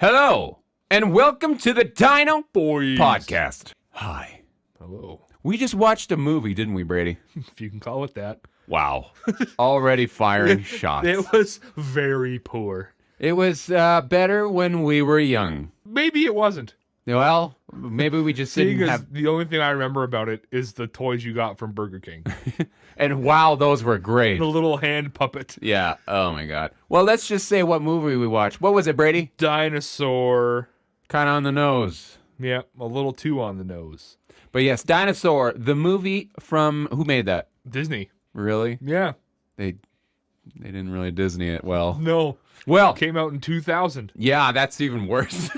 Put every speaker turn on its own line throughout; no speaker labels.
Hello, and welcome to the Dino
Boys
podcast. Hi.
Hello.
We just watched a movie, didn't we, Brady?
If you can call it that.
Wow. Already firing shots.
It was very poor.
It was better when we were young.
Maybe it wasn't.
Well, maybe we just didn't have...
The only thing I remember about it is the toys you got from Burger King.
And wow, those were great.
The little hand puppet.
Yeah. Oh, my God. Well, let's just say what movie we watched. What was it, Brady?
Dinosaur.
Kind of on the nose.
Yeah, a little too on the nose.
But yes, Dinosaur, the movie from... Who made that?
Disney.
Really?
Yeah.
They didn't really Disney it well.
No.
Well...
Came out in 2000.
Yeah, that's even worse.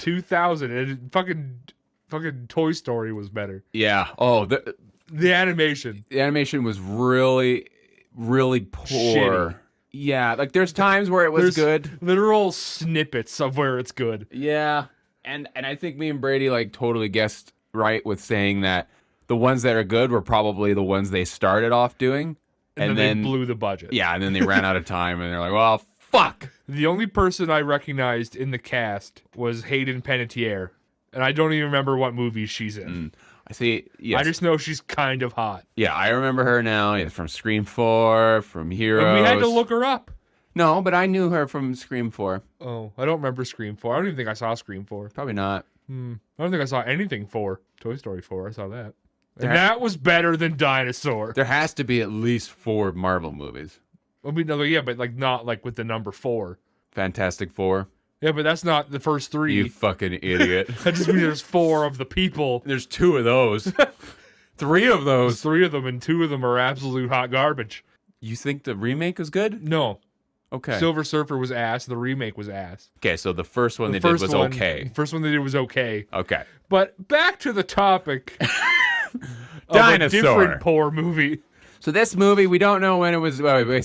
2000. And fucking Toy Story was better.
Yeah. Oh,
The animation.
the animation was really, really poor.
Shitty.
Yeah, like there's times where it was good.
Literal snippets of where it's good.
Yeah, and I think me and Brady like totally guessed right with saying that the ones that are good were probably the ones they started off doing,
And then they blew the budget.
Yeah, and then they ran out of time, and they're like, well, fuck.
The only person I recognized in the cast was Hayden Panettiere, and I don't even remember what movie she's in.
I see. Yes.
I just know she's kind of hot.
Yeah, I remember her now. Yeah, from Scream 4, from Heroes.
And we had to look her up.
No, but I knew her from Scream 4.
Oh, I don't remember Scream 4. I don't even think I saw Scream 4.
Probably not.
I don't think I saw anything 4. Toy Story 4, I saw that. And that was better than Dinosaur.
There has to be at least 4 Marvel movies.
I mean, no, yeah, but like not like with the number 4.
Fantastic Four.
Yeah, but that's not the first 3.
You fucking idiot.
That just means there's 4 of the people.
There's 2 of those. 3 of
There's
those.
3 of them, and 2 of them are absolute hot garbage.
You think the remake is good?
No.
Okay.
Silver Surfer was ass. The remake was ass.
Okay, so the first one
The
they did
first
was
one-
okay.
The first one they did was okay.
Okay.
But back to the topic of
Dinosaur.
a different poor movie.
So this movie, we don't know when it was.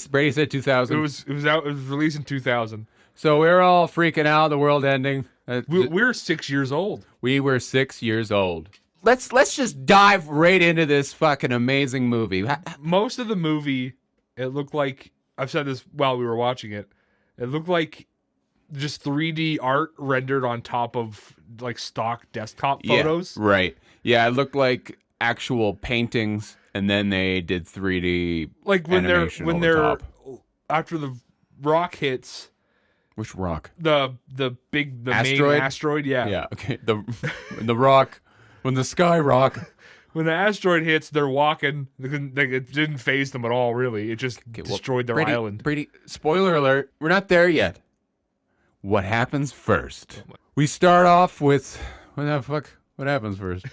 Brady said 2000.
It was released in 2000.
So we were all freaking out, the world ending.
We're 6 years old.
We were 6 years old. Let's just dive right into this fucking amazing movie.
Most of the movie, it looked like, I've said this while we were watching it, it looked like just 3D art rendered on top of like stock desktop photos.
Yeah, right. Yeah, it looked like actual paintings, and then they did 3D
Like when
animation over
they're
top.
after the rock hits
Which rock?
the main asteroid, yeah.
Yeah, okay. The rock, when the sky rock.
When the asteroid hits, they're walking. It didn't phase them at all, really. It just destroyed their island.
Brady, spoiler alert, we're not there yet. What happens first? We start off with, what the fuck? What happens first?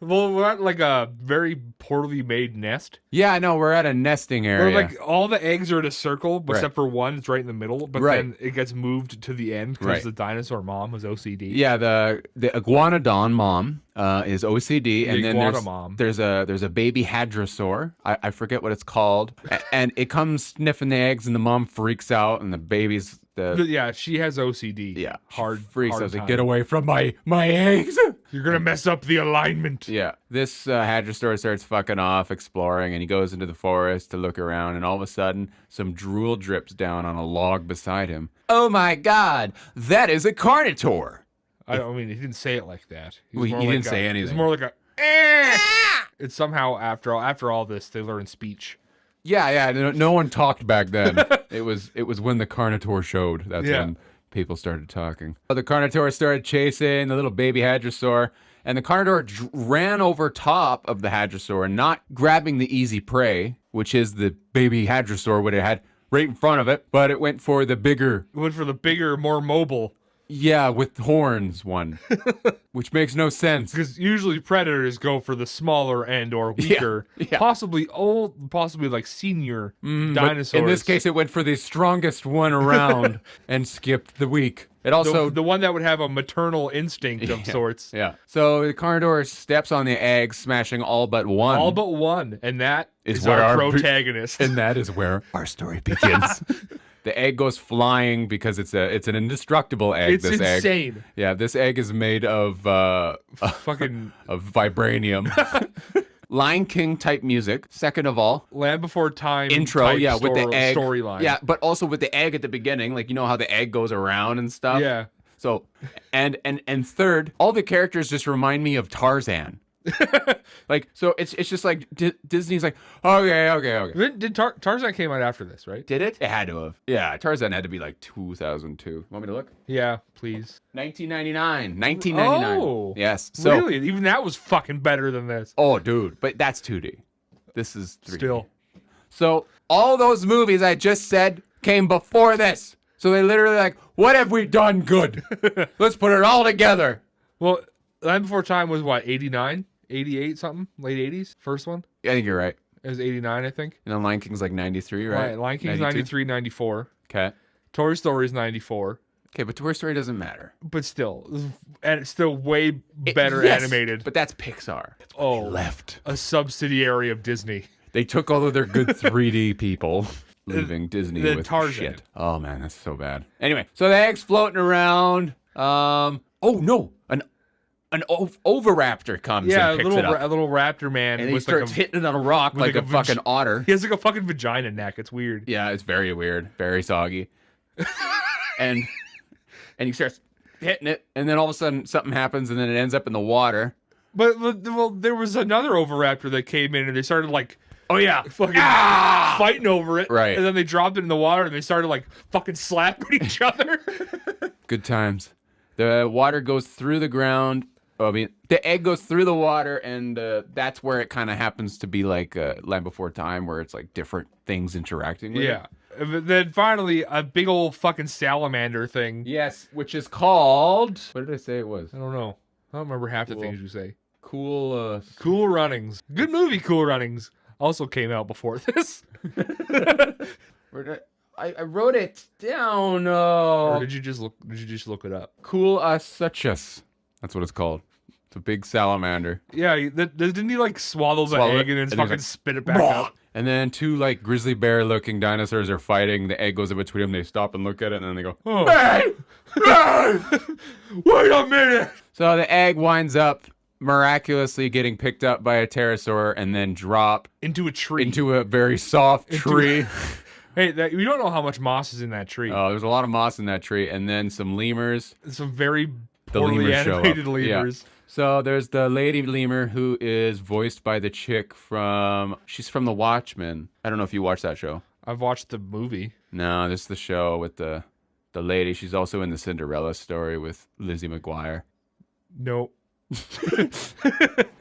Well, we're at like a very poorly made nest.
Yeah, I know, we're at a nesting
Where
area.
like all the eggs are in a circle,
Right.
except for one. It's right in the middle, but
Right.
then it gets moved to the end because
Right.
the dinosaur mom was OCD.
Yeah, the iguanodon mom is OCD, and then
iguana mom.
there's a baby hadrosaur. I forget what it's called, and it comes sniffing the eggs, and the mom freaks out, and the baby's
Yeah, she has OCD.
yeah
hard
freaks
hard
out. Like,
time.
get away from my eggs.
You're gonna mess up the alignment.
Yeah, this hadrosaur starts fucking off, exploring, and he goes into the forest to look around, and all of a sudden, some drool drips down on a log beside him. Oh my God, that is a carnotaur.
I mean, he didn't say it like that.
Well, he didn't say anything.
It's more like a. Eh! It's somehow after all this, they learn speech.
Yeah. No one talked back then. It was when the Carnotaur showed. That's when people started talking. The Carnotaur started chasing the little baby hadrosaur, and the Carnotaur ran over top of the hadrosaur, not grabbing the easy prey, which is the baby hadrosaur, what it had right in front of it, but it went for the bigger.
It went for the bigger, more mobile.
Yeah, with horns one, which makes no sense.
Because usually predators go for the smaller and or weaker,
yeah.
possibly old, possibly like senior
But
dinosaurs.
in this case, it went for the strongest one around and skipped the weak. It also
the one that would have a maternal instinct of sorts.
Yeah. So the Carnotaur steps on the egg, smashing all but one.
All but one, and that is
where
our
our
protagonist.
And that is where our story begins. The egg goes flying because it's an indestructible egg.
It's
this
insane.
Egg. Yeah, this egg is made of
Fucking
of vibranium. Lion King type music. Second of all,
Land Before Time
intro,
type
yeah, with the egg
storyline.
Yeah, but also with the egg at the beginning, like you know how the egg goes around and stuff.
Yeah.
So, and third, all the characters just remind me of Tarzan. Like, so it's just like Disney's like, okay.
Did Tarzan came out after this, right?
Did it? It had to have. Yeah, Tarzan had to be like 2002. Want me to look?
Yeah, please.
1999. 1999.
Oh.
Yes. So,
really? Even that was fucking better than this.
oh, dude, but that's 2D. This is 3D.
Still.
So all those movies I just said came before this. So they literally like, what have we done good? Let's put it all together.
Well, Land Before Time was what, 89? 88 something? Late 80s? First one?
I think you're right.
It was 89, I think.
And then Lion King's like 93, right?
Right. Lion King's 93, 94.
Okay.
Toy Story's 94.
Okay, but Toy Story doesn't matter.
But still, and it's still way better
Yes,
animated.
But that's Pixar. That's
Oh,
left.
a subsidiary of Disney.
They took all of their good 3D people, leaving Disney
the
with
Tarzan.
shit. Oh man, that's so bad. Anyway, so the egg's floating around. Oh no, an Oviraptor comes and picks it up.
A little raptor man,
And he
with
starts
like a,
hitting it on a rock like a fucking otter.
he has like a fucking vagina neck. It's weird.
Yeah, it's very weird, very soggy. and he starts hitting it, and then all of a sudden something happens, and then it ends up in the water.
But well, there was another Oviraptor that came in, and they started like,
Oh yeah,
fucking fighting over it.
Right.
And then they dropped it in the water, and they started like fucking slapping each other.
Good times. The water goes through the ground. I mean, the egg goes through the water, and that's where it kind of happens to be like Land Before Time, where it's like different things interacting with it.
Yeah. But then finally, a big old fucking salamander thing.
Yes, which is called... What did I say it was?
I don't know. I don't remember half the things you say.
Cool...
Cool Runnings. Good movie, Cool Runnings. Also came out before this.
Where did I wrote it down.
Or did you just look it up?
Cool Suchus. That's what it's called. It's a big salamander.
Yeah, didn't he like swallow the egg and then fucking
like,
spit it back out?
And then two like grizzly bear looking dinosaurs are fighting. The egg goes in between them. They stop and look at it, and then they go,
Oh.
Hey!
Wait a minute!
So the egg winds up miraculously getting picked up by a pterosaur and then drop
Into a tree.
into a very soft tree.
Hey, we don't know how much moss is in that tree.
Oh, there's a lot of moss in that tree. And then some lemurs.
Some very
The
poorly
lemurs show up.
animated lemurs.
Yeah. So there's the lady lemur who is voiced by the chick she's from The Watchmen. I don't know if you watched that show.
I've watched the movie.
No, this is the show with the lady. She's also in the Cinderella story with Lizzie McGuire.
Nope.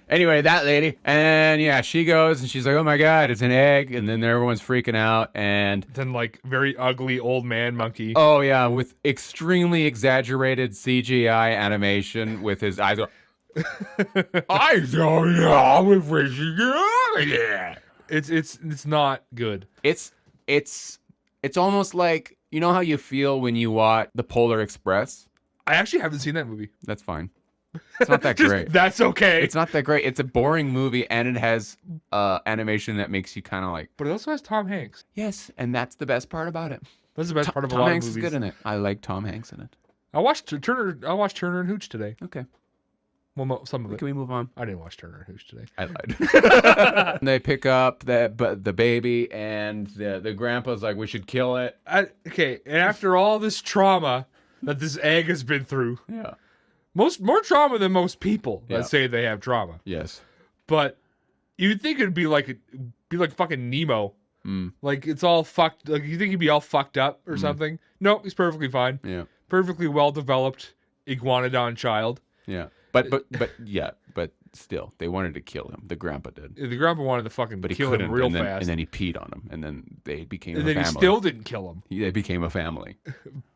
Anyway, that lady. And yeah, she goes and she's like, oh my God, it's an egg. And then everyone's freaking out. And
Then like very ugly old man monkey.
oh yeah, with extremely exaggerated CGI animation with his eyes go, I don't know if we should get out of here.
It's not good.
It's almost like, you know how you feel when you watch The Polar Express?
I actually haven't seen that movie.
That's fine. It's not that great.
That's okay.
It's not that great. It's a boring movie, and it has animation that makes you kind of like,
But it also has Tom Hanks.
yes, and that's the best part about it.
That's the best part of a
Tom
lot
Hanks
of
is
movies.
good in it. I like Tom Hanks in it.
I watched Turner and Hooch today.
Okay.
Well, some of it.
Can we move on?
I didn't watch Turner and Hooch today.
I lied. They pick up the baby, and the grandpa's like, we should kill it.
Okay, and after all this trauma that this egg has been through,
Yeah.
more trauma than most people
Yeah.
that say they have trauma.
Yes.
But you'd think it'd be like fucking Nemo. Like it's all fucked. Like you think he'd be all fucked up or something. Nope, he's perfectly fine.
Yeah.
Perfectly well developed iguanodon child.
Yeah. But still, they wanted to kill him. The grandpa did.
The grandpa wanted to fucking
But he
kill
couldn't.
him real
and then,
fast.
And then he peed on him. And then they became
And
a
then
family.
he still didn't kill him.
They became a family.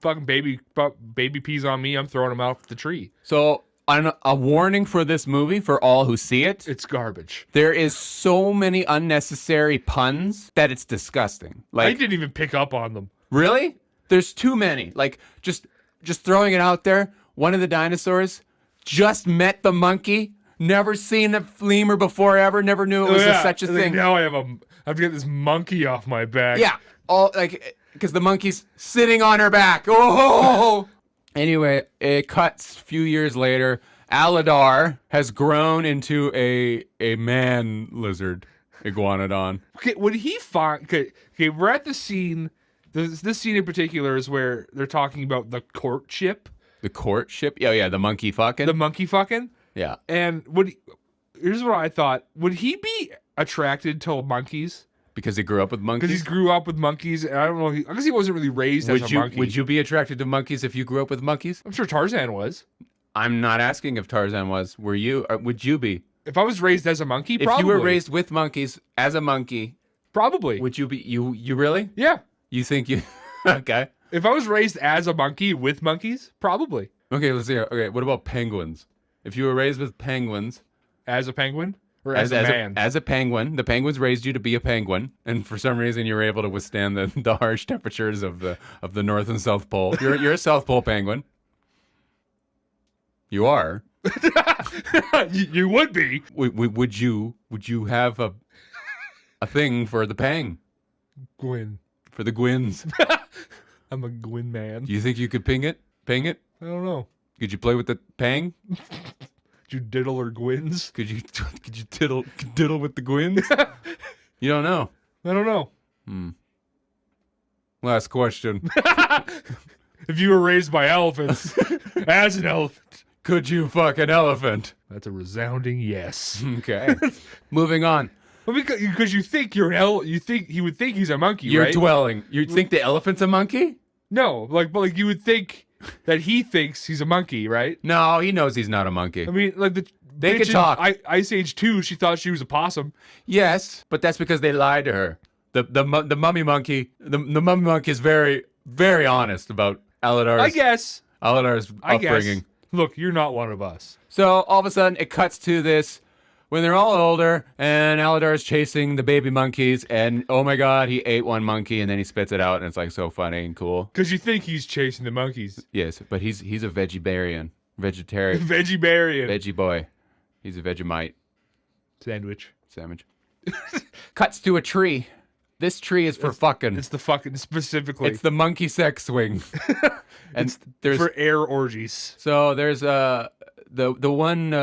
Fucking baby pees on me. I'm throwing him off the tree.
So, a warning for this movie for all who see it.
It's garbage.
There is so many unnecessary puns that it's disgusting.
I
Like,
didn't even pick up on them.
really? There's too many. Like, just throwing it out there. One of the dinosaurs just met the monkey. Never seen a lemur before ever. Never knew it was such a
Like,
thing.
now I have to get this monkey off my back.
Yeah, all like because the monkey's sitting on her back. Oh. Anyway, it cuts a few years later, Aladar has grown into a man lizard iguanodon.
Okay, when he find okay, we're at the scene. This scene in particular is where they're talking about the courtship.
The courtship? Yeah, the monkey fucking.
The monkey fucking?
Yeah.
And here's what I thought. Would he be attracted to monkeys?
Because he grew up with monkeys?
Because he grew up with monkeys, and I don't know, I guess he wasn't really raised as a monkey.
Would you be attracted to monkeys if you grew up with monkeys?
I'm sure Tarzan was.
I'm not asking if Tarzan was. Were you? Or would you be?
If I was raised as a monkey, probably.
If you were raised with monkeys as a monkey,
probably.
would you be? You really?
Yeah.
You think you? Okay.
If I was raised as a monkey with monkeys, probably.
Okay, let's see. Okay, what about penguins? If you were raised with penguins,
as a penguin or as a man?
As a penguin, the penguins raised you to be a penguin, and for some reason you were able to withstand the harsh temperatures of the North and South Pole. You're a South Pole penguin. You are.
You would be.
Would you have a thing for the pang?
Gwyn.
For the Gwins.
I'm a Gwyn man.
Do you think you could ping it? Ping it?
I don't know.
Could you play with the pang?
Did you diddle or Gwins?
Could you diddle with the Gwins? You don't know.
I don't know.
Last question.
If you were raised by elephants, as an elephant,
could you fuck an elephant?
That's a resounding yes.
Okay. Moving on.
Well, because you think you think he would think he's a monkey,
You're
right?
dwelling. You think the elephant's a monkey?
No, but you would think that he thinks he's a monkey, right?
No, he knows he's not a monkey.
I mean, like
they could talk.
Ice Age 2, she thought she was a possum.
Yes, but that's because they lied to her. The mummy monkey. The mummy monkey is very, very honest about Aladar's upbringing.
Look, you're not one of us.
So all of a sudden, it cuts to this when they're all older, and Aladar's chasing the baby monkeys, and oh my god, he ate one monkey, and then he spits it out, and it's like so funny and cool.
Because you think he's chasing the monkeys.
Yes, but he's a vegetarian.
Veggie
boy. He's a Vegemite.
Sandwich.
Cuts to a tree. This tree is for fucking.
It's the fucking specifically.
It's the monkey sex swing. And there's
for air orgies.
So there's the one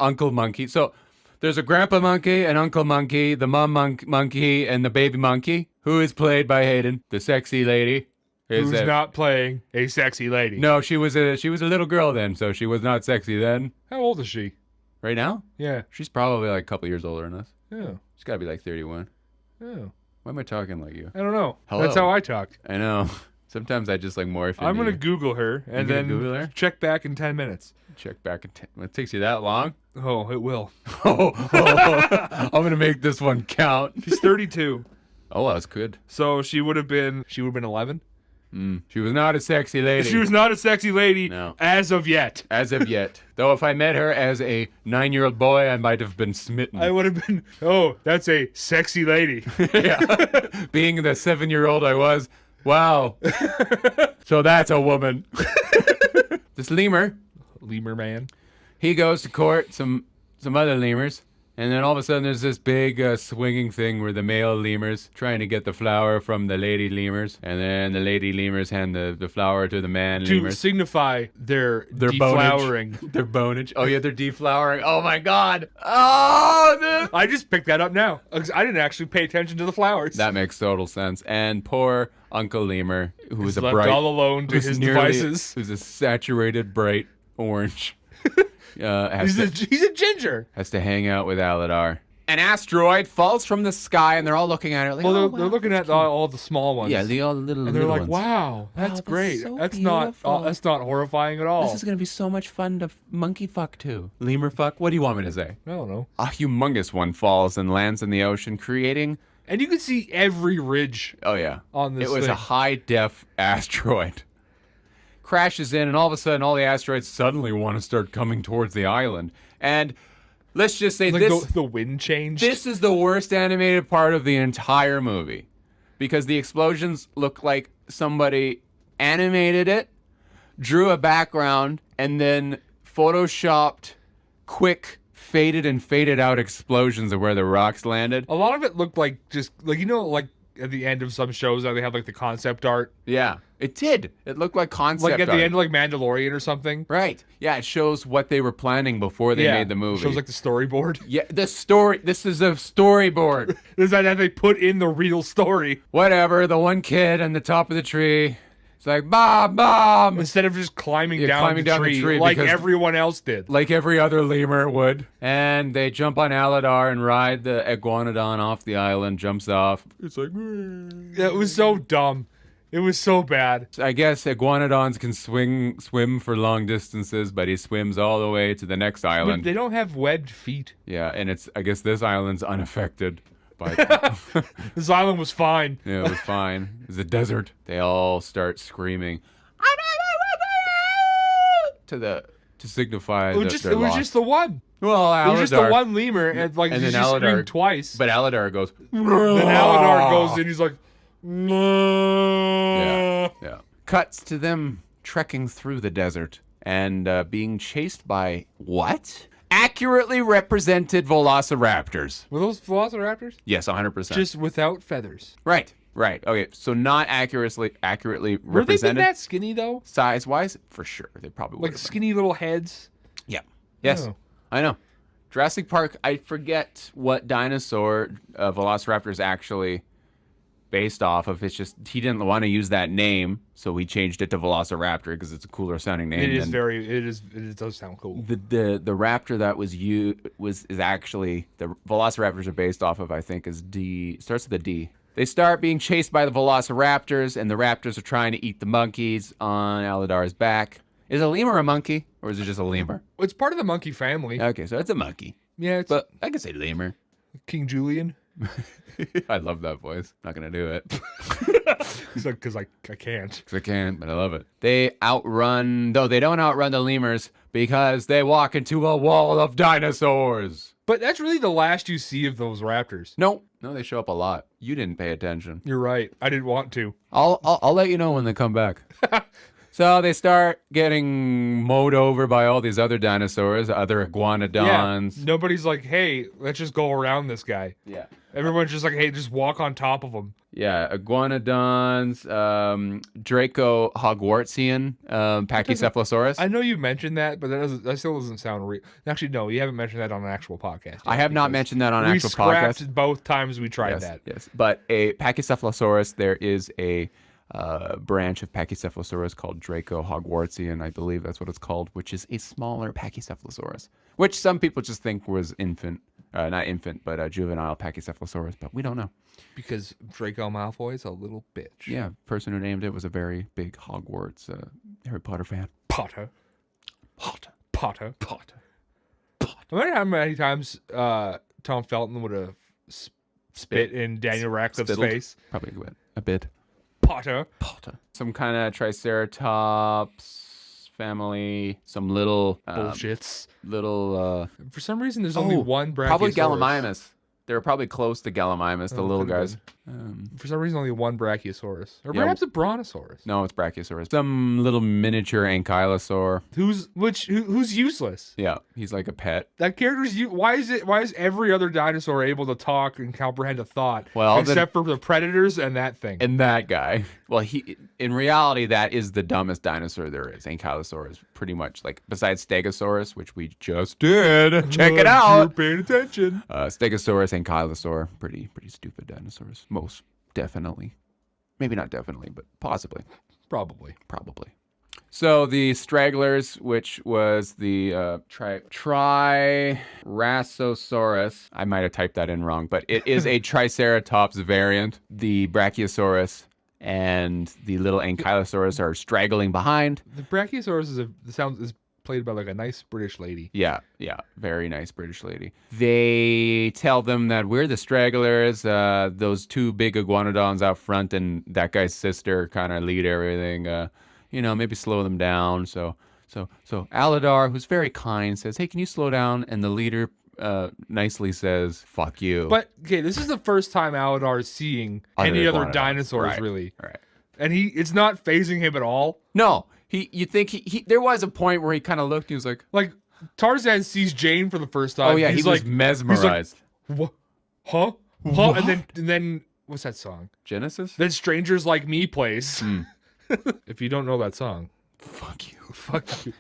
uncle monkey. So there's a grandpa monkey, an uncle monkey, the mom monkey, and the baby monkey, who is played by Hayden, the sexy lady.
Who's not playing a sexy lady?
No, she was a little girl then, so she was not sexy then.
How old is she?
Right now?
Yeah.
She's probably like a couple years older than us.
Yeah.
She's got to be like 31.
Yeah.
Why am I talking like you?
I don't know.
Hello.
That's how I talk.
I know. Sometimes I just like morph.
I'm going to Google her and then
Google her?
check back in 10 minutes.
Check back in 10. It takes you that long?
Oh, it will.
I'm going to make this one count.
She's 32.
Oh, that's good.
So she would have been 11.
She was not a sexy lady.
She was not a sexy lady
no.
as of yet.
Though if I met her as a 9-year-old boy, I might have been smitten.
I would have been, oh, that's a sexy lady.
Yeah. Being the 7-year-old I was, wow. So that's a woman. This lemur
man.
He goes to court some other lemurs. And then all of a sudden there's this big swinging thing where the male lemurs trying to get the flower from the lady lemurs. And then the lady lemurs hand the flower to the man lemurs.
To signify their deflowering.
Bonage. Their bonage. Oh, yeah, they're deflowering. Oh, my God. Oh,
I just picked that up now. I didn't actually pay attention to the flowers.
That makes total sense. And poor Uncle Lemur, who is
left all alone to his devices.
Who's a saturated bright orange.
He's a ginger.
Has to hang out with Aladar. An asteroid falls from the sky, and they're all looking at it. Like,
well, they're looking at all the small ones.
Yeah, all the little.
And they're like,
ones.
"Wow, that's great.
So
that's
beautiful.
not horrifying at all.
This is gonna be so much fun to monkey fuck too. Lemur fuck. What do you want me to say?
I don't know.
A humongous one falls and lands in the ocean, creating.
And you can see every ridge.
Oh yeah.
On this.
It was a high def asteroid. Crashes in, and all of a sudden, all the asteroids suddenly want to start coming towards the island. And let's just say
the wind changed.
This is the worst animated part of the entire movie, because the explosions look like somebody animated it, drew a background, and then photoshopped quick faded out explosions of where the rocks landed.
A lot of it looked like just like at the end of some shows how they have like the concept art.
Yeah, it did. It looked like concept
Like at
art.
the end of like Mandalorian or something.
Right. Yeah, it shows what they were planning before they made the movie.
It shows like the storyboard.
Yeah, the story. This is a storyboard.
Is that they put in the real story?
Whatever. The one kid on the top of the tree. It's like, Mom!
Instead of just climbing
Yeah,
down,
climbing
the,
down the
tree,
tree
like
because-
everyone else did.
Like every other lemur would. And they jump on Aladar and ride the iguanodon off the island, jumps off. It's like,
It was so dumb. It was so bad.
I guess iguanodons can swim for long distances, but he swims all the way to the next
But
island.
they don't have webbed feet.
Yeah, and I guess this island's unaffected. But
This island was fine.
yeah, it was fine. It was a desert. They all start screaming to signify
It was
that
just
they're
it was
lost.
just the one.
Well,
It was just the
Aladar-
one lemur, and like
and
he
then
just
Aladar-
screamed twice.
But Aladar goes.
Then Aladar goes in. He's like,
Yeah, yeah. Cuts to them trekking through the desert and being chased by what? Accurately represented velociraptors.
Were those velociraptors?
Yes, 100%.
Just without feathers.
Right. Okay, so not accurately
Were they
represented
that skinny though?
size-wise, for sure. They probably
Like
would.
skinny little heads.
Yeah. Yes.
Oh.
I know. Jurassic Park. I forget what dinosaur Velociraptor is actually based off of. It's just he didn't want to use that name, so we changed it to Velociraptor because it's a cooler sounding name.
It does sound cool.
The raptor that was is actually the Velociraptors are based off of. I think is D. Starts with a D. They start being chased by the Velociraptors, and the raptors are trying to eat the monkeys on Aladar's back. Is a lemur a monkey, or is it just a lemur?
It's part of the monkey family.
Okay, so it's a monkey.
Yeah, it's
But I could say lemur.
King Julian.
I love that voice. Not gonna do it
He's like, because I can't.
'cause I can, but I love it. They outrun, though they don't outrun the lemurs because they walk into a wall of dinosaurs.
But that's really the last you see of those raptors.
No, they show up a lot. You didn't pay attention.
You're right. I didn't want to.
I'll let you know when they come back. So they start getting mowed over by all these other dinosaurs, other iguanodons.
Yeah. Nobody's like, hey, let's just go around this guy.
Yeah.
Everyone's just like, hey, just walk on top of him.
Yeah, iguanodons, Draco Hogwartsian, Pachycephalosaurus.
I know you mentioned that, but that still doesn't sound real. Actually, no, you haven't mentioned that on an actual podcast yet,
I have not
because
mentioned that on
we
actual
scrapped
podcast.
both times we tried
Yes,
that.
yes. But a Pachycephalosaurus, there is a branch of Pachycephalosaurus called Draco Hogwartsian, I believe that's what it's called, which is a smaller Pachycephalosaurus, which some people just think was not infant, but juvenile Pachycephalosaurus, but we don't know.
Because Draco Malfoy is a little bitch.
Yeah, person who named it was a very big Hogwarts Harry Potter fan.
Potter.
Potter.
Potter.
Potter.
I wonder how many times Tom Felton would have spit in Daniel Radcliffe's
Spittled.
face.
Probably a bit.
Potter.
Potter. Some kind of Triceratops family, some little
Bullshits. For some reason, there's only one Brachiosaurus.
probably Gallimimus. They were probably close to Gallimimus, the little
could've
guys.
For some reason, only one Brachiosaurus. Or
Yeah.
perhaps a Brontosaurus.
No, it's Brachiosaurus. Some little miniature ankylosaur.
Who's useless?
Yeah, he's like a pet.
That character's why is every other dinosaur able to talk and comprehend a thought?
Well,
except for the predators and that thing.
And that guy. Well, in reality, that is the dumbest dinosaur there is. Ankylosaurus, pretty much like besides Stegosaurus, which we just did. Check it
You're
out.
paying attention.
Stegosaurus, Ankylosaur, pretty stupid dinosaurs. Most definitely, maybe not definitely, but possibly,
Probably.
probably. So the stragglers, which was the Triceratosaurus, I might have typed that in wrong, but it is a Triceratops variant. The Brachiosaurus and the little Ankylosaurus are straggling behind.
The Brachiosaurus is played by like a nice British lady.
Yeah, very nice British lady. They tell them that we're the stragglers, those two big iguanodons out front and that guy's sister kind of lead everything. Maybe slow them down. So Aladar, who's very kind, says, "Hey, can you slow down?" And the leader nicely says, "Fuck you."
But okay, this is the first time Aladar is seeing any other dinosaurs,
Right,
really.
Right.
And it's not phasing him at all.
No, you think he there was a point where he kind of looked, he was like,
Like Tarzan sees Jane for the first time.
"Oh yeah,"
he's
he was
like,
mesmerized.
What? Huh? Huh? And then what's that song?
Genesis?
That Strangers Like Me plays. If you don't know that song,
Fuck you.
fuck you.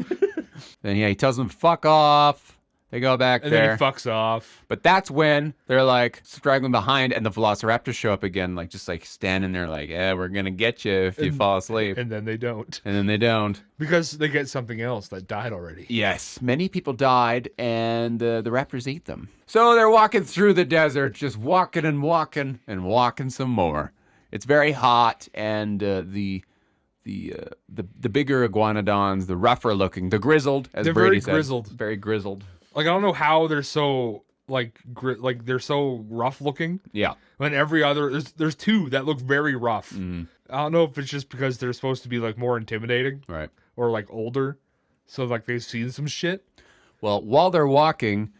Then he tells them, fuck off. They go back
And
there.
then he fucks off.
But that's when they're like straggling behind and the velociraptors show up again, like just like standing there like, yeah, we're going to get you if you fall asleep.
And then they don't.
And then they don't.
Because they get something else that died already.
Yes, many people died and the raptors ate them. So they're walking through the desert, just walking and walking and walking some more. It's very hot and the bigger iguanodons, the rougher looking, the grizzled, as
They're
Brady
very
said.
grizzled.
Very grizzled.
Like, I don't know how they're so, like they're so rough looking.
Yeah.
When every other, there's two that look very rough.
Mm-hmm.
I don't know if it's just because they're supposed to be, like, more intimidating.
Right.
Or, like, older. So, like, they've seen some shit.
Well, while they're walking,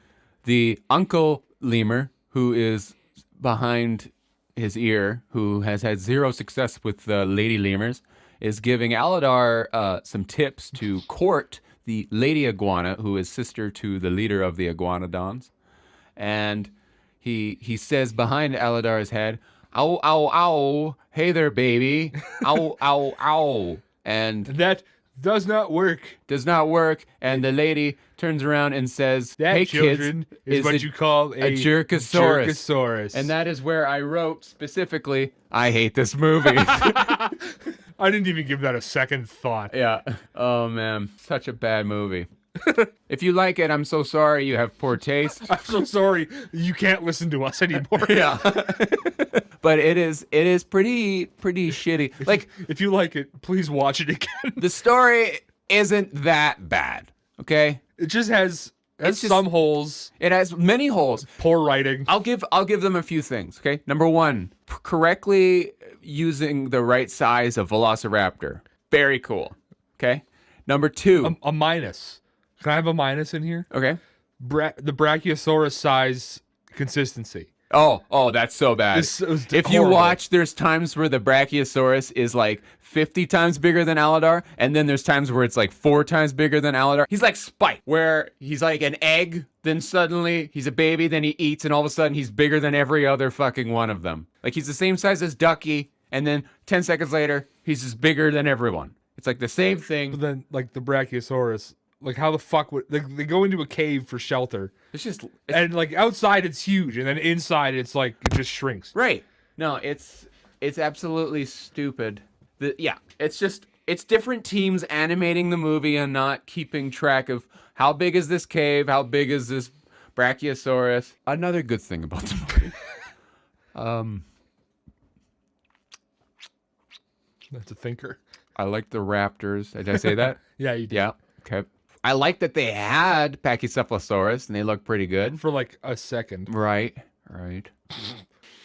the uncle lemur, who is behind his ear, who has had zero success with the lady lemurs, is giving Aladar some tips to court the lady iguana, who is sister to the leader of the iguanodons. And he says behind Aladar's head, ow, ow, ow, hey there, baby, ow, ow, ow. And
That does not work.
does not work. And the lady turns around and says,
That,
hey,
children,
kids,
is what you call a
jerkosaurus.
jerkosaurus.
And that is where I wrote specifically, I hate this movie.
I didn't even give that a second thought.
Yeah. Oh, man. Such a bad movie. If you like it, I'm so sorry. You have poor taste.
I'm so sorry you can't listen to us anymore.
Yeah. But it is pretty shitty. Like,
If you like it, please watch it again.
the story isn't that bad. Okay?
It just has
It's just-
some holes,
It has many holes.
poor writing.
I'll give them a few things, okay? Number one, correctly using the right size of velociraptor. Very cool. Okay? Number two.
A minus. Can I have a minus in here?
Okay.
The Brachiosaurus size consistency.
Oh, that's so bad.
This was
If you
horrible.
watch, there's times where the Brachiosaurus is like 50 times bigger than Aladar, and then there's times where it's like 4 times bigger than Aladar. He's like Spike, where he's like an egg, then suddenly he's a baby, then he eats, and all of a sudden he's bigger than every other fucking one of them. Like he's the same size as Ducky, and then 10 seconds later, he's just bigger than everyone. It's like the same
But
thing.
then, like, the Brachiosaurus, like, how the fuck would... They go into a cave for shelter,
It's
and, like, outside it's huge, and then inside it's, like, it just shrinks.
right. No, it's absolutely stupid. It's different teams animating the movie and not keeping track of how big is this cave, how big is this Brachiosaurus. Another good thing about the movie.
That's a thinker.
I like the raptors. Did I say that?
Yeah, you did.
Yeah. Okay. I like that they had Pachycephalosaurus and they look pretty good.
For, like, a second.
Right.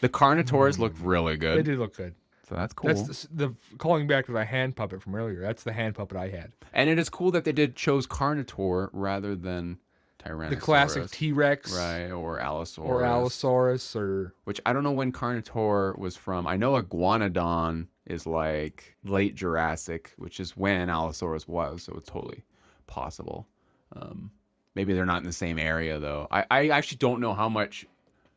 The Carnotaurs looked really
They
good.
did look good.
So that's cool.
That's the calling back to the hand puppet from earlier. That's the hand puppet I had.
And it is cool that they chose Carnotaur rather than Tyrannosaurus.
The classic T-Rex.
Right, or Allosaurus.
Or Allosaurus, or...
Which I don't know when Carnotaur was from. I know Iguanodon is like late Jurassic, which is when Allosaurus was, so it's totally possible. Maybe they're not in the same area, though. I actually don't know how much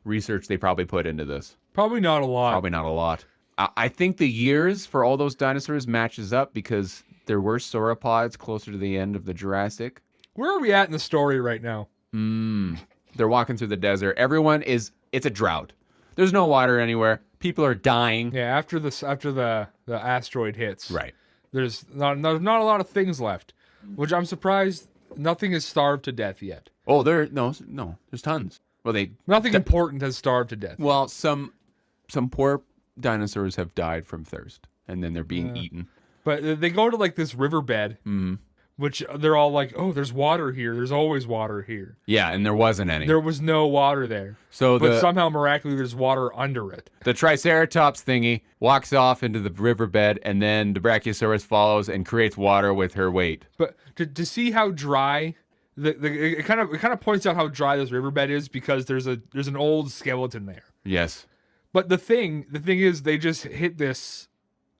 research they probably put into this.
Probably not a lot.
Probably not a lot. I think the years for all those dinosaurs matches up because there were sauropods closer to the end of the Jurassic.
Where are we at in the story right now?
They're walking through the desert. It's a drought. There's no water anywhere. People are dying.
Yeah, after the asteroid hits.
Right.
There's not a lot of things left, which I'm surprised nothing is starved to death yet.
Oh, there's tons. Well,
Nothing important has starved to death.
Well, some poor dinosaurs have died from thirst, and then they're being eaten.
But they go to like this riverbed, which they're all like, "Oh, there's water here. There's always water here."
Yeah, and there wasn't any.
There was no water there,
So
but somehow miraculously there's water under it.
the Triceratops thingy walks off into the riverbed, and then the Brachiosaurus follows and creates water with her weight.
But to see how dry. It kind of points out how dry this riverbed is because there's an old skeleton there.
Yes.
But the thing is they just hit this.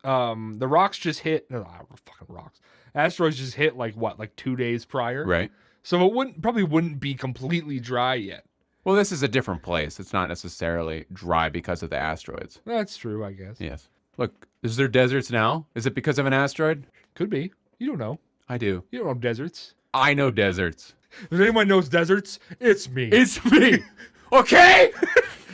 The rocks just hit. No, fucking rocks. Asteroids just hit like 2 days prior.
Right.
So it probably wouldn't be completely dry yet.
Well, this is a different place. It's not necessarily dry because of the asteroids.
That's true, I guess.
Yes. Look, is there deserts now? Is it because of an asteroid?
Could be. You don't know.
I do.
You don't know deserts.
I know deserts.
If anyone knows deserts, it's me.
It's me. Okay?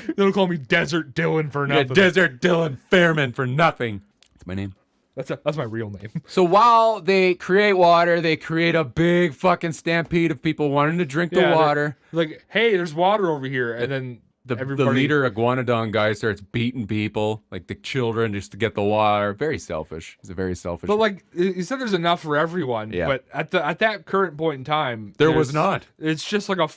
They don't call me Desert Dylan for
Yeah,
nothing.
Desert Dylan Fairman for nothing. That's my name.
That's my real name.
So while they create water, they create a big fucking stampede of people wanting to drink the water.
Like, hey, there's water over here, and then
The
everybody...
leader, Iguanodon guy, starts beating people, like the children, just to get the water. Very selfish. He's a very selfish.
But like, you said, there's enough for everyone.
Yeah.
But at that current point in time,
there was not.
It's just like a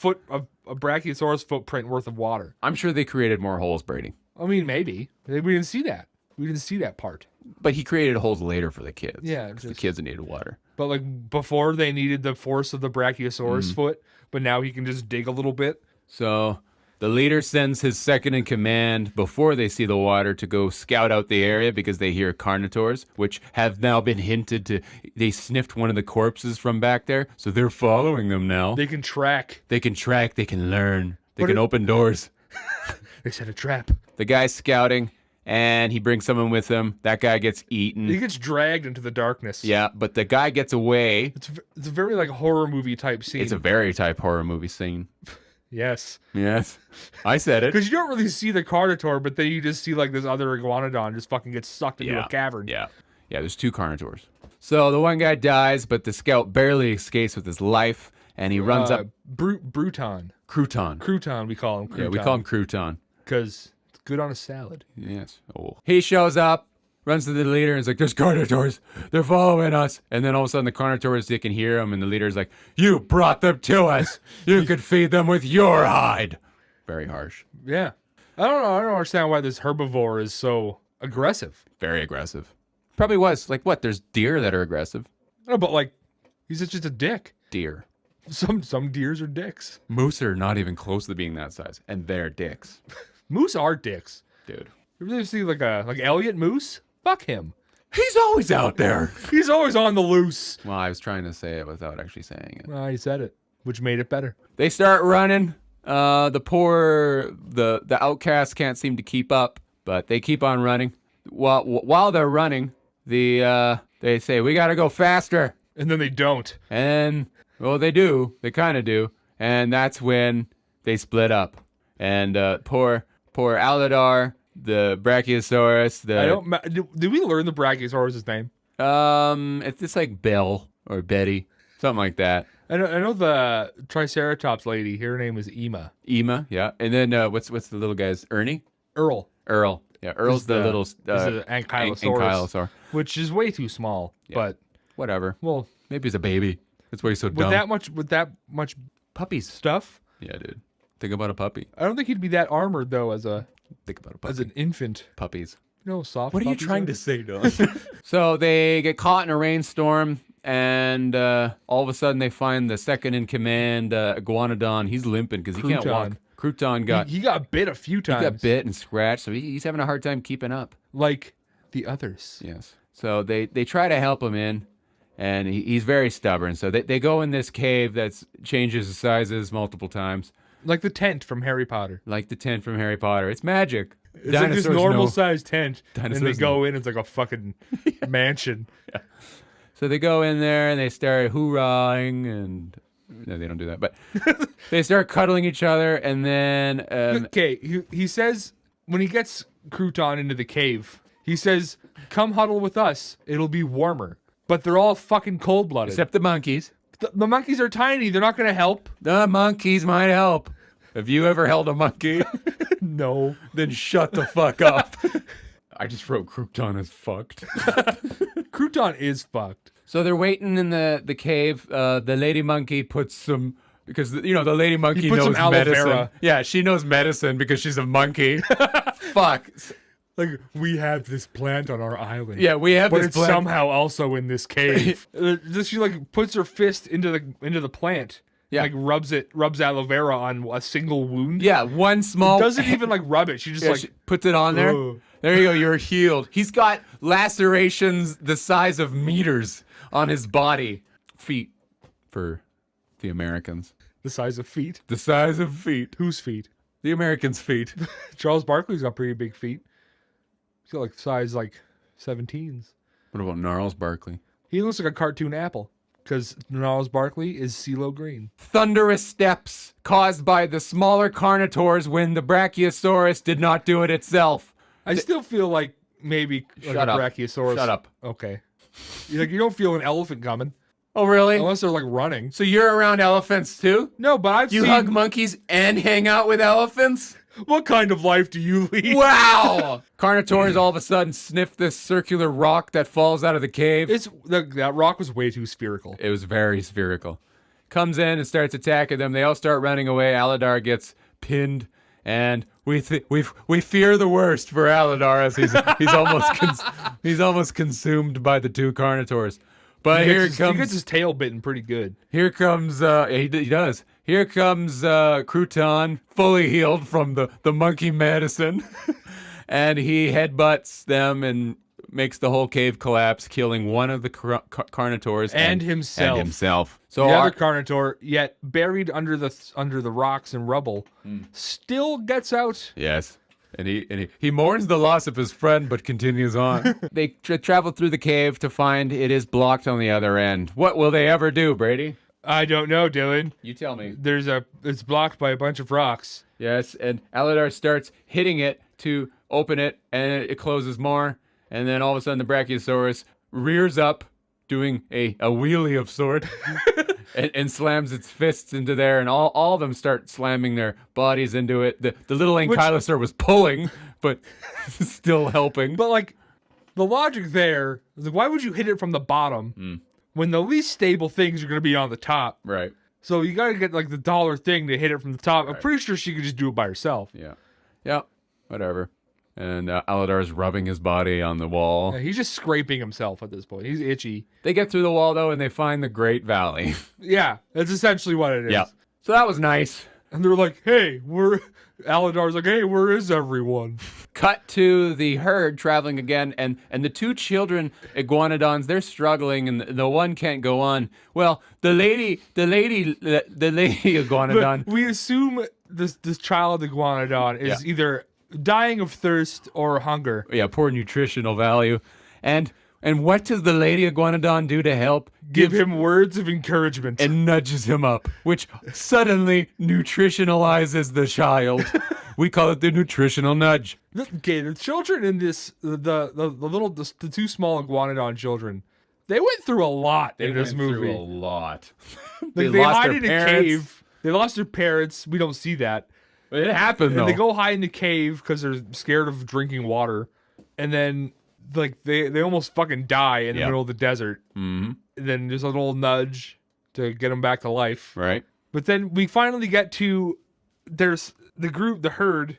Brachiosaurus footprint worth of water.
I'm sure they created more holes, Brady.
I mean, maybe we didn't see that. We didn't see that part.
But he created holes later for the kids.
Yeah,
because the kids needed water.
But like before, they needed the force of the Brachiosaurus foot, but now he can just dig a little bit.
So the leader sends his second in command before they see the water to go scout out the area because they hear carnivores, which have now been hinted to. They sniffed one of the corpses from back there, so they're following them now.
They can track.
They can track. They can learn. They
But
can open doors.
They set a trap.
The guy's scouting, and he brings someone with him. That guy gets eaten.
He gets dragged into the darkness.
Yeah, but the guy gets away.
It's a very like horror movie type scene.
It's a very type horror movie scene.
Yes.
Yes, I said it.
Because you don't really see the Carnotaur, but then you just see like this other iguanodon just fucking get sucked into a cavern.
Yeah, there's two carnivores. So the one guy dies, but the scout barely escapes with his life, and he runs up.
Bruton.
Crouton.
Crouton, we call him. Crouton.
Yeah, we call him Crouton.
Because it's good on a salad.
Yes. Oh. He shows up, runs to the leader, and is like, "There's carnivores. They're following us." And then all of a sudden, the carnivores, they can hear him, and the leader's like, "You brought them to us. You could feed them with your hide." Very harsh.
Yeah. I don't know. I don't understand why this herbivore is so aggressive.
Very aggressive. Probably was. Like, what? There's deer that are aggressive.
No, but like, he's just a dick.
Deer.
Some deers are dicks.
Moose are not even close to being that size, and they're dicks.
Moose are dicks.
Dude.
You really see like Elliot Moose? Fuck him.
He's always out there.
He's always on the loose.
Well, I was trying to say it without actually saying it.
Well, he said it, which made it better.
They start running. The outcasts can't seem to keep up, but they keep on running. While they're running, they say, "We gotta go faster."
And then they don't.
And well, they do. They kind of do. And that's when they split up. And poor Aladar, the Brachiosaurus.
Did we learn the Brachiosaurus' name?
It's like Belle or Betty, something like that.
I know the Triceratops lady. Her name is Ema.
Ema, yeah. And then what's the little guy's Ernie?
Earl.
Yeah, Earl's the little
ankylosaurus, which is way too small. Yeah. But
whatever.
Well,
maybe he's a baby. That's why he's so dumb.
With that much
puppies
stuff.
Yeah, dude. Think about a puppy.
I don't think he'd be that armored though
Think about a puppy.
as an infant.
Puppies.
You know, soft.
What are you trying to say, Don? So they get caught in a rainstorm, and all of a sudden they find the second in command, Iguanodon. He's limping because he can't walk. Crouton got
he got bit a few times.
He got bit and scratched, so he's having a hard time keeping up.
Like the others.
Yes. So they try to help him in, and he's very stubborn. So they go in this cave that changes sizes multiple times.
Like the tent from Harry Potter.
It's magic.
It's like this normal sized tent. And they go in, it's like a fucking mansion.
Yeah. So they go in there and they start hoorahing, and no, they don't do that, but they start cuddling each other, and then
okay, he says when he gets Crouton into the cave, he says, "Come huddle with us. It'll be warmer." But they're all fucking cold-blooded.
Except the monkeys.
The monkeys are tiny. They're not going to help.
The monkeys might help. Have you ever held a monkey?
No.
Then shut the fuck up. I just wrote Crouton is fucked.
Crouton is fucked.
So they're waiting in the cave. The lady monkey puts some, because the lady monkey knows medicine. Vera. Yeah, she knows medicine because she's a monkey. Fuck.
Like, we have this plant on our island.
Yeah, we have
but
this
it's
plant.
somehow also in this cave. She like puts her fist into the plant. Yeah. Like rubs aloe vera on a single wound.
Yeah, one small.
Doesn't even like rub it. She just she
puts it on there. Ugh. There you go. You're healed. He's got lacerations the size of meters on his body. Feet for the Americans.
The size of feet.
The size of feet.
Whose feet?
The Americans' feet.
Charles Barkley's got pretty big feet. He's got like size like 17s.
What about Gnarls Barkley?
He looks like a cartoon apple because Gnarls Barkley is CeeLo Green.
Thunderous steps caused by the smaller carnivores when the Brachiosaurus did not do it itself.
I still feel like maybe like
Shut
a
up.
Brachiosaurus.
Shut up.
Okay. You don't feel an elephant coming
Oh, really?
unless they're like running.
So you're around elephants too?
No, but I've
You
seen.
hug monkeys and hang out with elephants?
What kind of life do you lead?
Wow! Carnotaurs all of a sudden sniff this circular rock that falls out of the cave.
That rock was way too spherical.
It was very spherical. Comes in and starts attacking them. They all start running away. Aladar gets pinned, and we fear the worst for Aladar as he's almost consumed by the two Carnotaurs. But
He gets his tail bitten pretty good.
Here comes he does. Here comes Crouton, fully healed from the monkey medicine, and he headbutts them and makes the whole cave collapse, killing one of the Carnotaurs
And himself.
So
The other Carnotaur, yet buried under the rocks and rubble, still gets out.
yes. And he mourns the loss of his friend, but continues on. They travel through the cave to find it is blocked on the other end. What will they ever do, Brady?
I don't know, Dylan.
You tell me.
It's blocked by a bunch of rocks.
Yes, and Aladar starts hitting it to open it, and it closes more. And then all of a sudden, the Brachiosaurus rears up, doing a wheelie of sort, and slams its fists into there, and all of them start slamming their bodies into it. The little ankylosaur was pulling, but still helping.
But like, the logic there is like, why would you hit it from the bottom when the least stable things are going to be on the top?
Right.
So you got to get like the dollar thing to hit it from the top. I'm pretty sure she could just do it by herself.
Yeah. Yeah. Whatever. And Aladar is rubbing his body on the wall.
Yeah, he's just scraping himself at this point. He's itchy.
They get through the wall, though, and they find the Great Valley.
Yeah, that's essentially what it is.
Yeah. So that was nice.
And they're like, hey, Aladar's like, hey, where is everyone?
Cut to the herd traveling again, and the two children iguanodons, they're struggling, and the one can't go on. Well, the lady iguanodon.
But we assume this child iguanodon is either dying of thirst or hunger.
Yeah, poor nutritional value. And what does the lady iguanodon do to help?
Give him words of encouragement.
And nudges him up, which suddenly nutritionalizes the child. We call it the nutritional nudge.
Okay, the children in this, the two small iguanodon children, they went through a lot in this movie.
Through a lot.
They hide in a cave. They lost their parents. We don't see that.
It happened, though.
And they go hide in the cave because they're scared of drinking water. And then, like, they almost fucking die in the middle of the desert.
Mm-hmm.
And then there's a little nudge to get them back to life.
Right.
But then we finally get to, there's the group, the herd,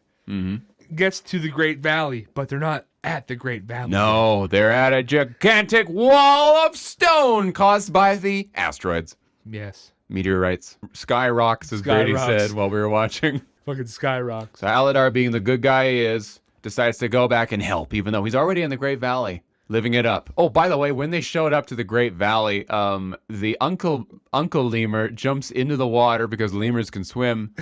gets to the Great Valley. But they're not at the Great Valley.
No, they're at a gigantic wall of stone caused by the asteroids.
Yes.
Meteorites. Sky rocks, as Brady said while we were watching.
Fucking sky rocks.
So Aladar, being the good guy he is, decides to go back and help, even though he's already in the Great Valley, living it up. Oh, by the way, when they showed up to the Great Valley, the uncle lemur jumps into the water because lemurs can swim,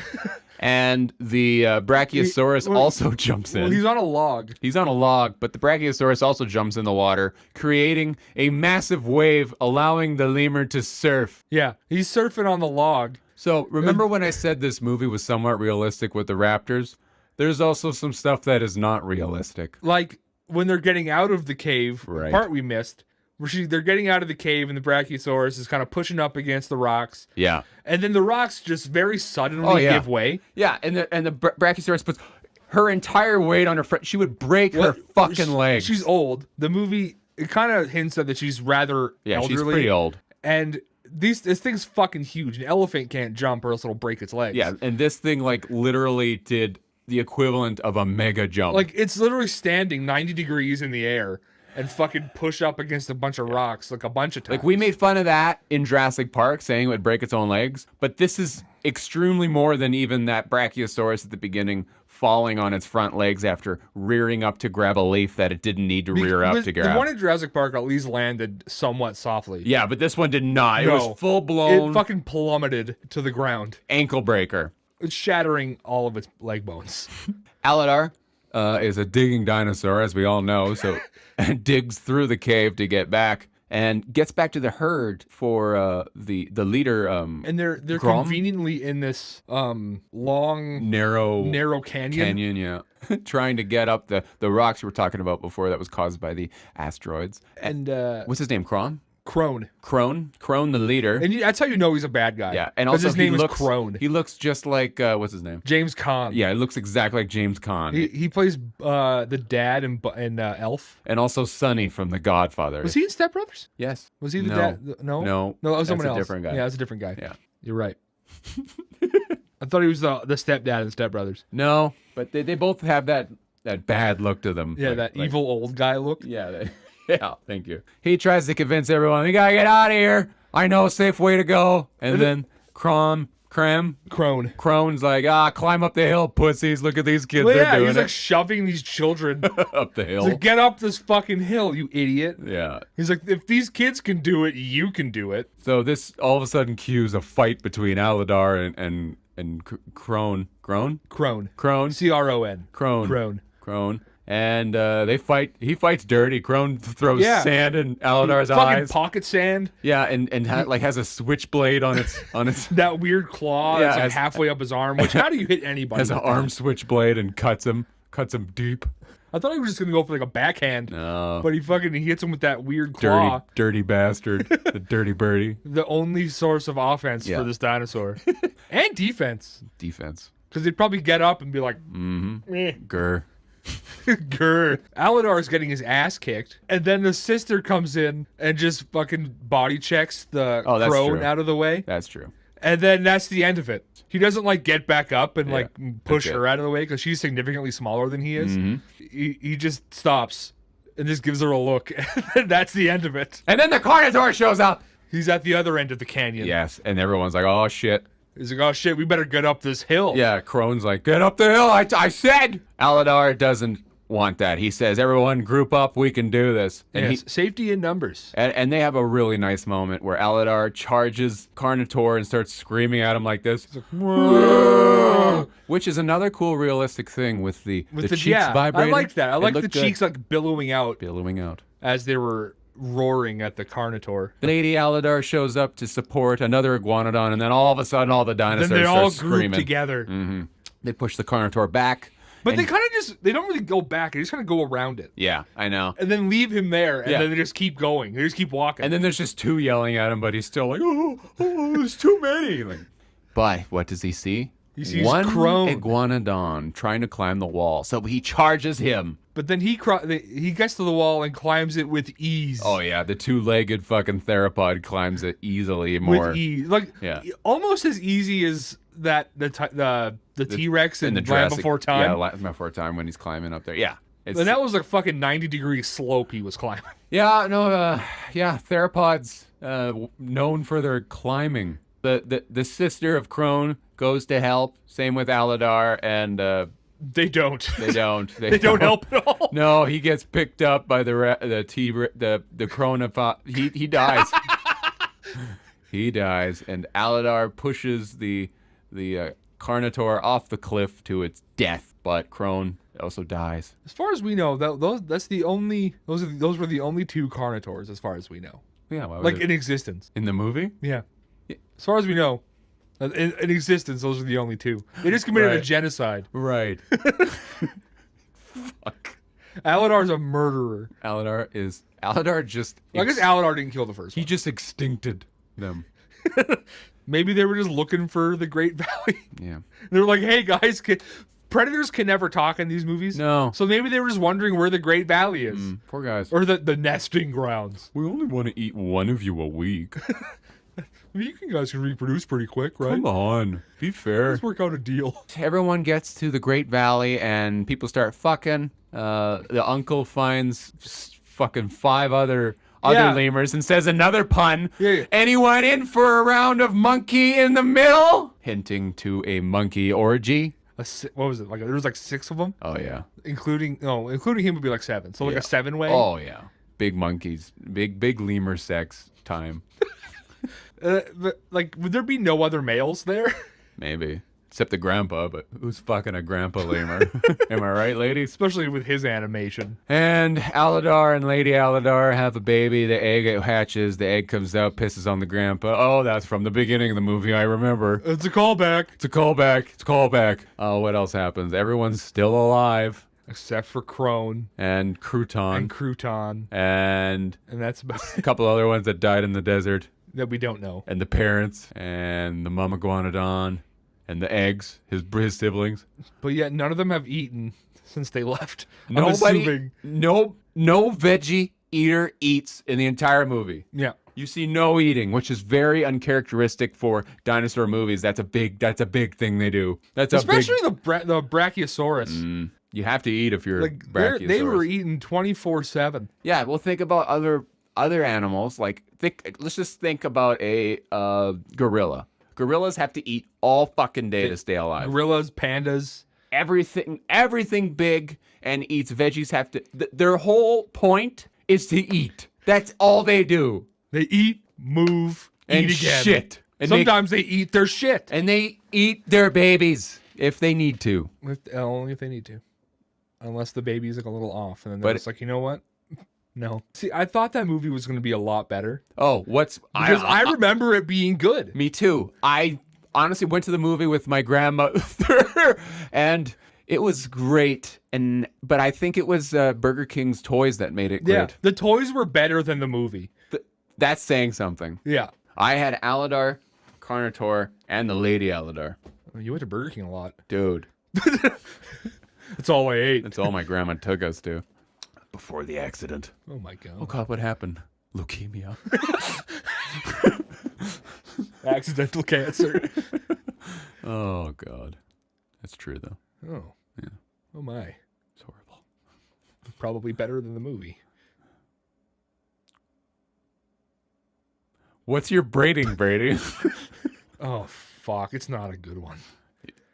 and the Brachiosaurus also jumps in.
Well, he's on a log.
He's on a log, but the Brachiosaurus also jumps in the water, creating a massive wave, allowing the lemur to surf.
Yeah, he's surfing on the log.
So remember when I said this movie was somewhat realistic with the raptors? There's also some stuff that is not realistic.
Like when they're getting out of the cave,
Right.
the part we missed, where they're getting out of the cave and the Brachiosaurus is kind of pushing up against the rocks.
Yeah.
And then the rocks just very suddenly give way.
Yeah, and the Brachiosaurus puts her entire weight on her front. She would break her fucking legs.
She's old. The movie, it kind of hints at that she's rather elderly.
She's pretty old.
And this thing's fucking huge. An elephant can't jump or else it'll break its legs.
Yeah, and this thing like literally did the equivalent of a mega jump.
Like it's literally standing 90 degrees in the air. and fucking push up against a bunch of rocks like a bunch of times.
Like, we made fun of that in Jurassic Park, saying it would break its own legs, but this is extremely more than even that Brachiosaurus at the beginning falling on its front legs after rearing up to grab a leaf that it didn't need to rear up to grab.
The one in Jurassic Park at least landed somewhat softly.
Yeah, but this one did not.
No,
it was full-blown
It fucking plummeted to the ground.
ankle breaker.
It's shattering all of its leg bones.
Alidar is a digging dinosaur, as we all know, so digs through the cave to get back and gets back to the herd for the leader.
And they're
Grom?
conveniently in this long
narrow
canyon.
yeah. Trying to get up the rocks we were talking about before that was caused by the asteroids.
And
What's his name? Crone,
Crone,
the leader.
and that's how you know he's a bad guy.
Yeah, and
'Cause
also
his name
is
Crone.
He looks just like what's his name?
James Caan.
Yeah, it looks exactly like James Caan.
He plays the dad in Elf.
And also Sonny from The Godfather.
Was he in Step Brothers?
Yes.
Was he the
No.
dad? No,
No,
that was
that's
someone
a
else.
different guy.
Yeah, that's a different guy.
Yeah.
You're right. I thought he was the stepdad in Step Brothers.
No, but they both have that bad look to them.
Yeah, that evil old guy look.
Yeah, yeah. Thank you. He tries to convince everyone, "We gotta get out of here. I know a safe way to go." And then Crone's like, climb up the hill, pussies. Look at these kids.
Well,
They're doing
he's
it
like shoving these children
up the hill.
He's like, get up this fucking hill, you idiot.
Yeah.
He's like, if these kids can do it, you can do it.
So this all of a sudden cues a fight between Alidar and Crone.
Crone.
Crone.
C-R-O-N.
Crone. And they fight. He fights dirty. Crone throws sand in Alidar's
fucking
eyes.
Pocket sand.
Yeah, and has a switchblade on its
that weird claw that's like halfway up his arm. Which, how do you hit anybody?
Has an arm switchblade and cuts him deep.
I thought he was just gonna go for like a backhand.
No,
but he hits him with that weird claw.
Dirty bastard. The dirty birdie.
The only source of offense for this dinosaur and defense. Because they'd probably get up and be like,
Grr.
Grr. Alidar's getting his ass kicked, and then the sister comes in and just fucking body checks the crone out of the way.
That's true.
And then that's the end of it. He doesn't like get back up and like push her out of the way because she's significantly smaller than he is. He just stops and just gives her a look, and that's the end of it.
And then the Carnotaur shows up.
He's at the other end of the canyon.
Yes, and everyone's like, "Oh shit."
He's like, "Oh shit, we better get up this hill."
Yeah, Crone's like, "Get up the hill, I said!" Alidar doesn't want that. He says, "Everyone group up, we can do this." And
safety in numbers.
And they have a really nice moment where Alidar charges Carnotaur and starts screaming at him like this. Like, which is another cool realistic thing with the cheeks vibrating.
I like that. I like the cheeks like billowing out as they were roaring at the Carnotaur.
Lady Alidar shows up to support another iguanodon, and then all of a sudden all the dinosaurs
then they all
start screaming.
group together.
Mm-hmm. They push the Carnotaur back.
But they kind of they don't really go back. They just kind of go around it.
Yeah, I know.
And then leave him there, and then they just keep going. They just keep walking.
And then there's just two yelling at him, but he's still like, oh, there's too many. Like, but what does he see?
He sees
one
Crone.
iguanodon trying to climb the wall. So he charges him.
But then he gets to the wall and climbs it with ease.
Oh, yeah. The two-legged fucking theropod climbs it easily more.
With ease. Like, almost as easy as the T-Rex in Land Before Time.
Yeah, Land Before Time when he's climbing up there. Yeah.
And that was a fucking 90-degree slope he was climbing.
Yeah, no, theropods known for their climbing. The sister of Crone goes to help. Same with Alidar, and
they don't.
They don't.
They don't help at all.
No, he gets picked up by the Cronopod. He dies. He dies, and Alidar pushes the Carnotaur off the cliff to its death, but Crone also dies.
As far as we know, those were the only two Carnotaurs, as far as we know.
Yeah,
in existence.
In the movie?
Yeah. As far as we know, in existence, those are the only two. They just committed a genocide.
Right. Fuck.
Alidar's a murderer.
Alidar just...
Well, I guess Alidar didn't kill the first one.
He just extincted them.
Maybe they were just looking for the Great Valley.
Yeah.
They were like, hey, guys, predators can never talk in these movies.
No.
So maybe they were just wondering where the Great Valley is.
Poor guys.
Or the nesting grounds.
We only want to eat one of you a week.
You guys can reproduce pretty quick, right?
Come on. Be fair.
Let's work out a deal.
Everyone gets to the Great Valley and people start fucking. The uncle finds fucking 5 other
Yeah.
lemurs and says another pun.
Yeah.
Anyone in for a round of monkey in the middle? Hinting to a monkey orgy.
What was it? Like there was like 6 of them,
Oh yeah.
including him would be like 7. So like
Yeah.
a 7-way.
Oh yeah. Big monkeys. Big lemur sex time.
But, like, would there be no other males there?
Maybe. Except the grandpa, but who's fucking a grandpa lemur? Am I right, ladies?
Especially with his animation.
And Aladar and Lady Aladar have a baby. The egg hatches. The egg comes out, pisses on the grandpa. Oh, that's from the beginning of the movie. I remember.
It's a callback.
It's a callback. It's a callback. Oh, what else happens? Everyone's still alive.
Except for Crone
And Crouton.
and Crouton.
And
And that's about
a couple other ones that died in the desert.
that we don't know.
And the parents. And the mama iguanodon. And the eggs. His siblings.
But yet none of them have eaten since they left. I'm
Nobody.
assuming.
No veggie eater eats in the entire movie.
Yeah.
You see no eating, which is very uncharacteristic for dinosaur movies. That's a big thing they do. That's
Especially
a big,
the Brachiosaurus.
you have to eat if you're
Like
Brachiosaurus.
they were eating 24/7.
Yeah, well, think about other animals. Like let's just think about a gorilla. Gorillas have to eat all fucking day to stay alive.
Gorillas, pandas.
Everything big and eats veggies have to. Their whole point is to eat. That's all they do.
They eat, move,
And
eat again.
shit. And
Sometimes they eat their shit.
And they eat their babies if they need to.
Only if they need to. Unless the baby's like a little off. And then
But-
they're just like, you know what? No. See, I thought that movie was going to be a lot better.
Oh,
Because I remember it being good.
Me too. I honestly went to the movie with my grandmother, and it was great. But I think it was Burger King's toys that made it great.
Yeah. The toys were better than the movie.
That's saying something.
Yeah.
I had Aladar, Carnotaur, and the Lady Aladar.
You went to Burger King a lot.
Dude,
That's all I ate.
that's all my grandma took us to. Before the accident.
Oh my God.
Oh God, what happened? Leukemia.
Accidental cancer.
Oh God, that's true though.
Oh.
Yeah.
Oh my.
It's horrible.
Probably better than the movie.
What's your braiding, Brady?
Oh fuck! It's not a good one.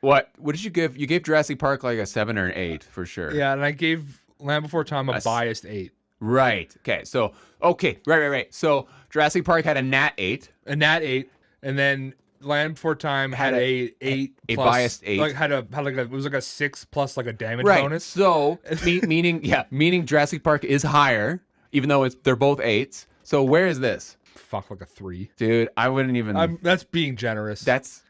What did you give? You gave Jurassic Park like a 7 or an 8 for sure.
Yeah, and I gave Land Before Time a biased 8.
Right. Okay. So right. So Jurassic Park had a Nat 8.
A Nat 8, and then Land Before Time had a 8
a
plus,
biased 8.
Like it was like a 6 plus like a damage
Right.
bonus.
So meaning Jurassic Park is higher, even though they're both 8s. So where is this?
Fuck, like a 3.
Dude, I wouldn't even.
That's being generous.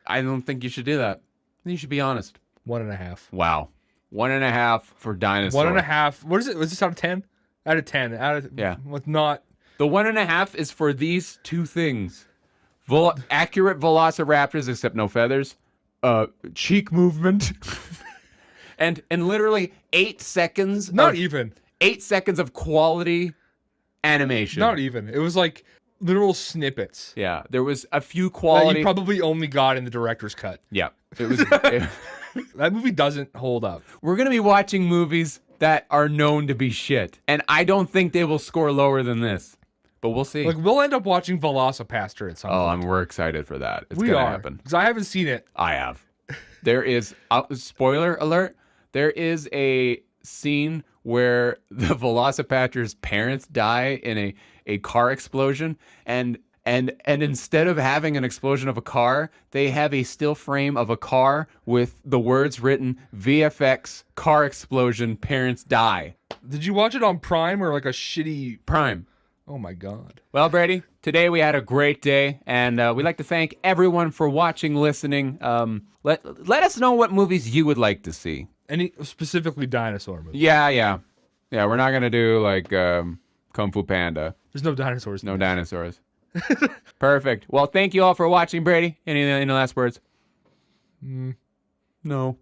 I don't think you should do that. You should be honest.
1.5.
Wow. 1.5 for Dinosaur.
1.5. What is it? Was this out of 10? Out of 10.
Yeah.
With not.
The 1.5 is for these two things: accurate velociraptors, except no feathers, cheek movement, and literally 8 seconds.
Not even.
8 seconds of quality animation.
Not even. It was like literal snippets.
Yeah, there was a few
That
quality.
you probably only got in the director's cut.
Yeah, it was.
That movie doesn't hold up.
We're gonna be watching movies that are known to be shit, and I don't think they will score lower than this. But we'll see.
Like we'll end up watching Velocipaster at some point.
We're excited for that. It's
We
gonna
are,
happen.
because I haven't seen it.
I have. There is spoiler alert. There is a scene where the Velocipastor's parents die in a car explosion, and instead of having an explosion of a car, they have a still frame of a car with the words written VFX car explosion, parents die.
Did you watch it on Prime or like a shitty?
Prime.
Oh my God.
Well, Brady, today we had a great day, and we'd like to thank everyone for watching, listening. Let us know what movies you would like to see.
Any specifically dinosaur movies?
Yeah. We're not gonna do like Kung Fu Panda.
There's no dinosaurs.
No dinosaurs. Perfect. Well, thank you all for watching, Brady. Any last words? No.